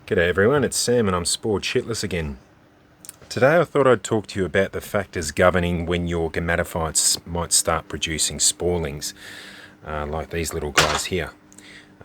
G'day everyone, it's Sam and I'm spore shitless again. Today I thought I'd talk to you about the factors governing when your gametophytes might start producing sporelings, like these little guys here.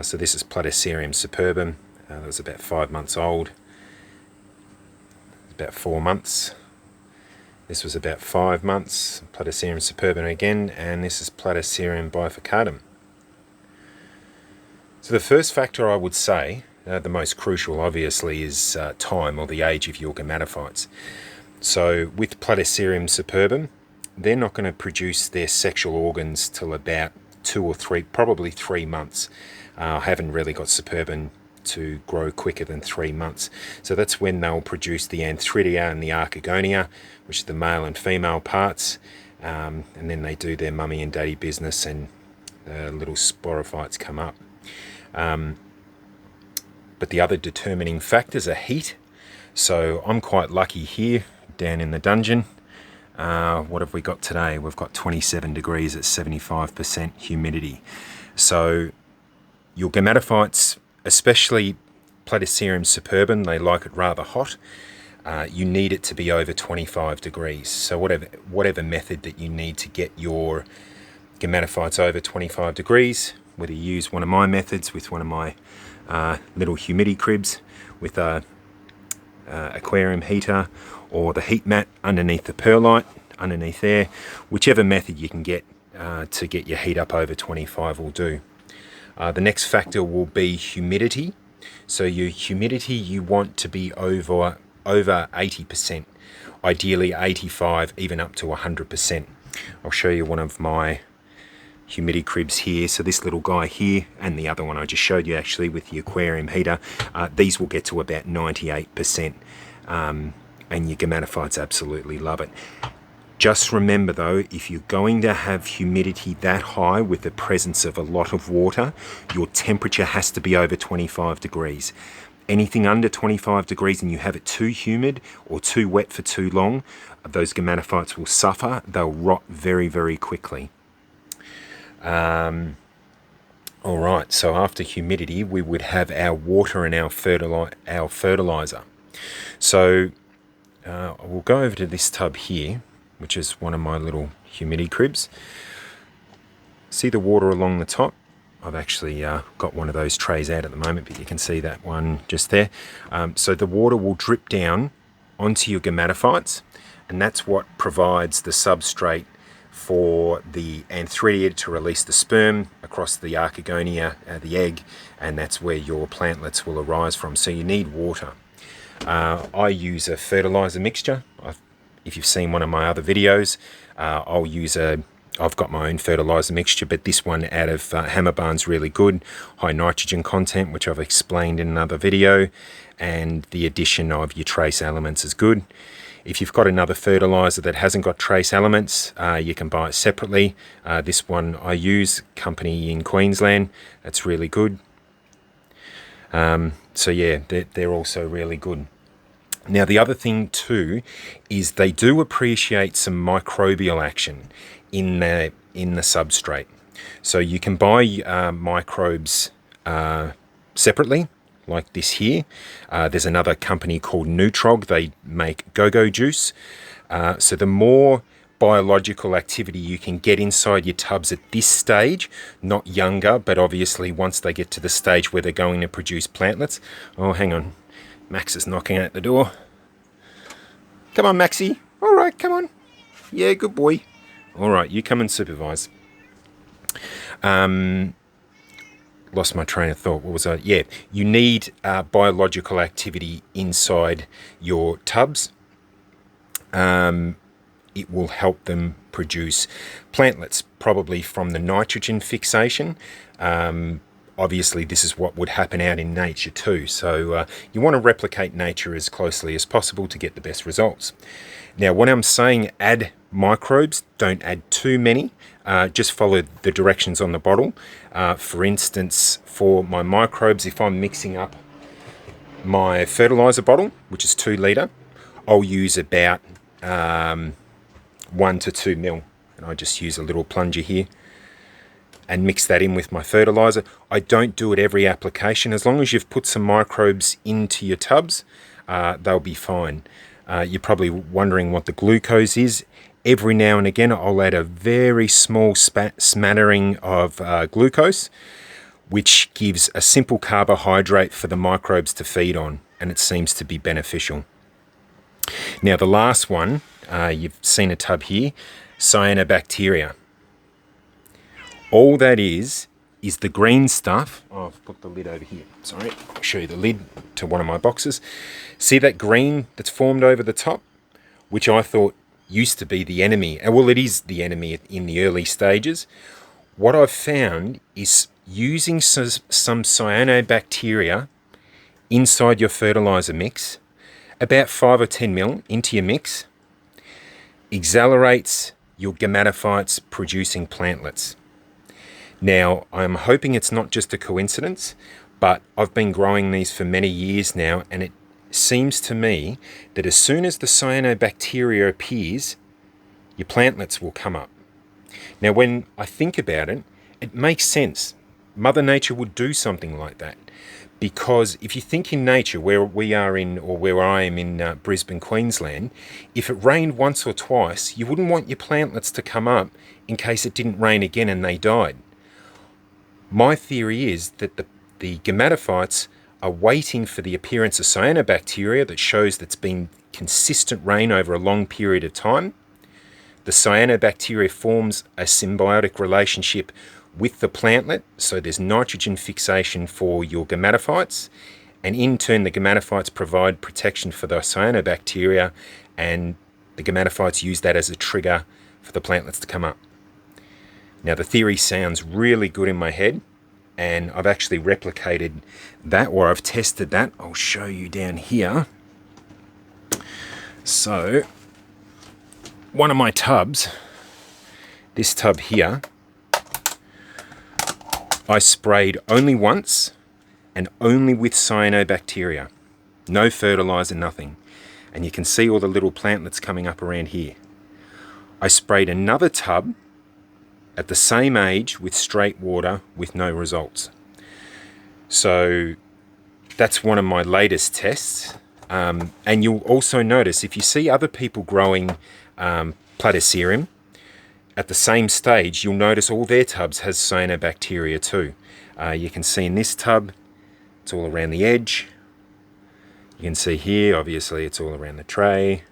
So this is Platycerium superbum. That was about 5 months old. About 4 months. This was about 5 months, Platycerium superbum again, and this is Platycerium bifurcatum. So the first factor I would say, the most crucial obviously, is time, or the age of your gametophytes. So with Platycerium superbum, they're not going to produce their sexual organs till about 2 or 3, probably 3 months. I haven't really got superbum to grow quicker than 3 months. So that's when they'll produce the anthridia and the archegonia, which are the male and female parts, and then they do their mummy and daddy business and little sporophytes come up. But the other determining factors are heat. So I'm quite lucky here down in the dungeon. What have we got today? We've got 27 degrees at 75% humidity. So your gametophytes, especially Platycerium superbum, they like it rather hot. You need it to be over 25 degrees. So whatever method that you need to get your gametophytes over 25 degrees, whether you use one of my methods with one of my little humidity cribs with a aquarium heater, or the heat mat underneath the perlite, underneath there, whichever method you can get to get your heat up over 25 will do. The next factor will be humidity. So your humidity you want to be over 80%, ideally 85, even up to 100%. I'll show you one of my humidity cribs here. So this little guy here, and the other one I just showed you actually with the aquarium heater, these will get to about 98%, and your gametophytes absolutely love it. Just remember though, if you're going to have humidity that high with the presence of a lot of water, your temperature has to be over 25 degrees. Anything under 25 degrees and you have it too humid or too wet for too long, those gametophytes will suffer. They'll rot very, very quickly. Alright, so after humidity we would have our water and our fertilizer. So we'll go over to this tub here, which is one of my little humidity cribs. See the water along the top? I've actually got one of those trays out at the moment, but you can see that one just there. So the water will drip down onto your gametophytes, and that's what provides the substrate for the anthridia to release the sperm across the archegonia, the egg, and that's where your plantlets will arise from. So you need water. I use a fertilizer mixture. If you've seen one of my other videos, I've got my own fertilizer mixture, but this one out of Hammerbarn's really good, high nitrogen content, which I've explained in another video, and the addition of your trace elements is good. If you've got another fertilizer that hasn't got trace elements, you can buy it separately. This one I use, company in Queensland, that's really good. So yeah, they're also really good. Now the other thing too is they do appreciate some microbial action in the substrate. So you can buy microbes separately, like this here. There's another company called Nutrog. They make go-go juice. So the more biological activity you can get inside your tubs at this stage, not younger, but obviously once they get to the stage where they're going to produce plantlets. Oh, hang on. Max is knocking at the door. Come on, Maxie. All right, come on. Yeah, good boy. All right, you come and supervise. Lost my train of thought. What was I? Yeah, you need biological activity inside your tubs. It will help them produce plantlets, probably from the nitrogen fixation. Obviously, this is what would happen out in nature too. So you want to replicate nature as closely as possible to get the best results. Now, when I'm saying add microbes, don't add too many. Just follow the directions on the bottle. For instance, for my microbes, if I'm mixing up my fertilizer bottle, which is 2 litre, I'll use about 1 to 2 mil. And I just use a little plunger here. and mix that in with my fertilizer. I don't do it every application. As long as you've put some microbes into your tubs, they'll be fine. You're probably wondering what the glucose is. Every now and again, I'll add a very small smattering of glucose, which gives a simple carbohydrate for the microbes to feed on, and it seems to be beneficial. Now, the last one, you've seen a tub here, Cyanobacteria. All that is the green stuff. Oh, I've put the lid over here. Sorry, I'll show you the lid to one of my boxes. See that green that's formed over the top, which I thought used to be the enemy. Well, it is the enemy in the early stages. What I've found is using some cyanobacteria inside your fertilizer mix, about 5 or 10 mil into your mix, accelerates your gametophytes producing plantlets. Now, I'm hoping it's not just a coincidence, but I've been growing these for many years now, and it seems to me that as soon as the cyanobacteria appears, your plantlets will come up. Now, when I think about it, it makes sense. Mother Nature would do something like that, because if you think in nature, where we are in, or where I am in Brisbane, Queensland, if it rained once or twice, you wouldn't want your plantlets to come up in case it didn't rain again and they died. My theory is that the gametophytes are waiting for the appearance of cyanobacteria that shows that's been consistent rain over a long period of time. The cyanobacteria forms a symbiotic relationship with the plantlet, so there's nitrogen fixation for your gametophytes, and in turn the gametophytes provide protection for the cyanobacteria, and the gametophytes use that as a trigger for the plantlets to come up. Now, the theory sounds really good in my head, and I've actually replicated that, or I've tested that. I'll show you down here. So, one of my tubs, this tub here, I sprayed only once and only with cyanobacteria. No fertilizer, nothing. And you can see all the little plantlets coming up around here. I sprayed another tub at the same age with straight water with no results. So that's one of my latest tests. And you'll also notice, if you see other people growing Platycerium at the same stage, you'll notice all their tubs has cyanobacteria too. You can see in this tub, it's all around the edge. You can see here, obviously, it's all around the tray.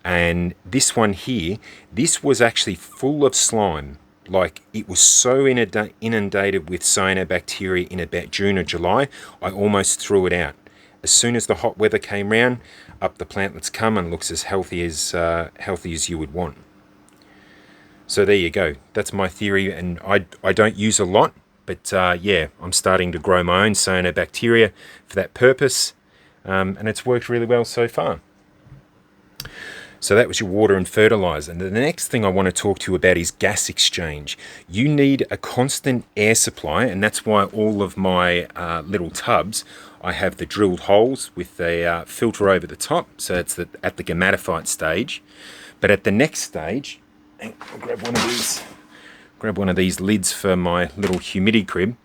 And this one here, this was actually full of slime. Like, it was so inundated with cyanobacteria in about June or July, I almost threw it out. As soon as the hot weather came round, up the plantlets come and looks as healthy as you would want. So there you go. That's my theory, and I don't use a lot, but yeah, I'm starting to grow my own cyanobacteria for that purpose, and it's worked really well so far. So that was your water and fertilizer. And the next thing I want to talk to you about is gas exchange. You need a constant air supply, and that's why all of my little tubs, I have the drilled holes with a filter over the top, so it's at the gametophyte stage. But at the next stage, I'll grab one of these lids for my little humidity crib.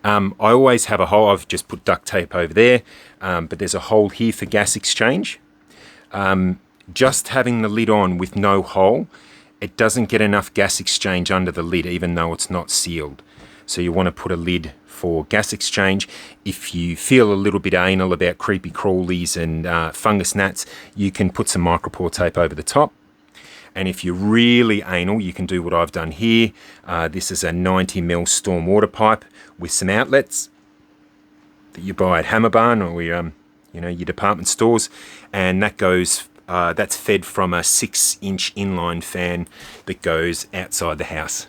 I always have a hole. I've just put duct tape over there, but there's a hole here for gas exchange. Just having the lid on with no hole, it doesn't get enough gas exchange under the lid, even though it's not sealed. So you want to put a lid for gas exchange. If you feel a little bit anal about creepy crawlies and fungus gnats, you can put some micropore tape over the top. And if you're really anal, you can do what I've done here. This is a 90mm storm water pipe with some outlets that you buy at Hammer Barn or your department stores, and that goes. That's fed from a 6-inch inline fan that goes outside the house.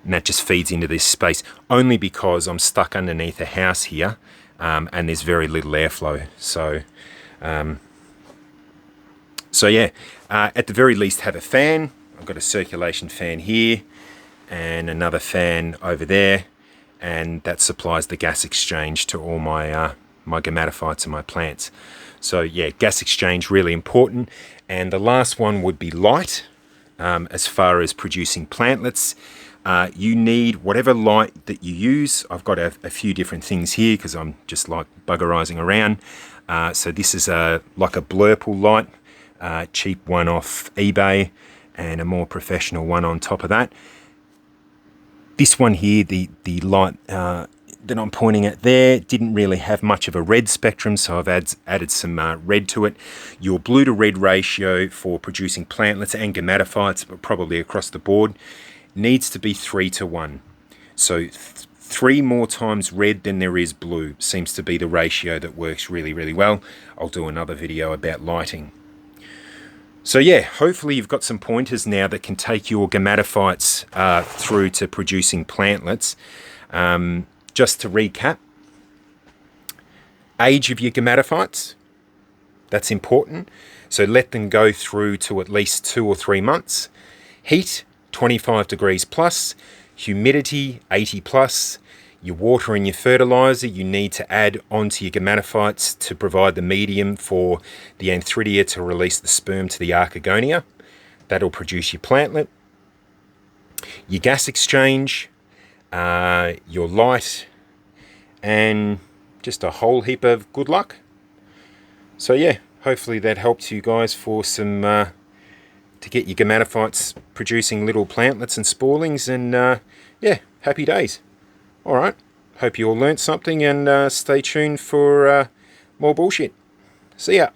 And that just feeds into this space, only because I'm stuck underneath a house here, and there's very little airflow. So yeah, at the very least have a fan. I've got a circulation fan here and another fan over there, and that supplies the gas exchange to all my my gametophytes and my plants. So yeah, gas exchange, really important. And the last one would be light. As far as producing plantlets, You need whatever light that you use. I've got a few different things here because I'm just like buggerizing around. So this is like a blurple light, cheap one off eBay, and a more professional one on top of that. This one here, the light that I'm pointing at there, didn't really have much of a red spectrum, so I've added some red to it. Your blue to red ratio for producing plantlets and gametophytes, but probably across the board, needs to be 3 to 1. So 3 more times red than there is blue seems to be the ratio that works really, really well. I'll do another video about lighting. So yeah, hopefully you've got some pointers now that can take your gametophytes through to producing plantlets. Just to recap, age of your gametophytes, that's important. So let them go through to at least 2 or 3 months. Heat, 25 degrees plus. Humidity, 80 plus. Your water and your fertilizer you need to add onto your gametophytes to provide the medium for the anthridia to release the sperm to the archegonia. That'll produce your plantlet. Your gas exchange, your light, and just a whole heap of good luck. So yeah, hopefully that helps you guys for some to get your gametophytes producing little plantlets and sporelings, and yeah, happy days. Alright, hope you all learnt something, and stay tuned for more bullshit. See ya.